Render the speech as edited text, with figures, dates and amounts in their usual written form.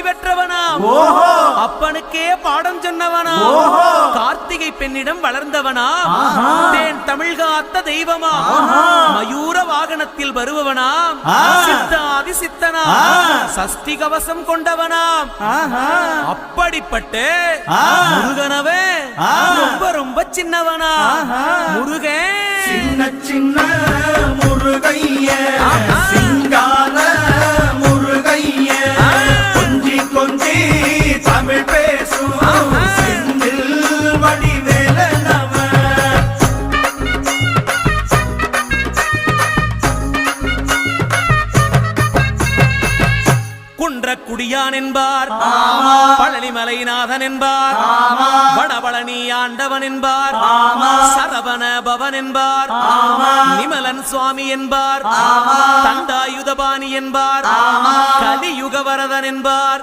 பெற்றவனாம். அப்பனுக்கே பாடம் சொன்னவனாம். கார்த்திகை பெண்ணிடம் வளர்ந்தவனாம். தேன் தமிழ் காத்த தெய்வமா மயூர வாகனத்தில் வருபவனாம். சித்தாதி சித்தனாம். சஷ்டி கவசம் கொண்டவனாம். அப்படிப்பட்ட முருகனவே ரொம்ப ரொம்ப சின்னவனா. முருகன் சின்ன சின்ன முருகைய சிங்கார முருகைய கொஞ்சி கொஞ்சி தமிழ் பேசும் செந்தில் வடிவேல நம. குன்றக்குடியான் என்பார், பழனிமலைநாதன் என்பார், வடபழனி ஆண்டவன் என்பார், சரவண பவன் என்பார், நிமலன் சுவாமி என்பார், தண்டாயுதபாணி என்பார், கலியுக வரதன் என்பார்.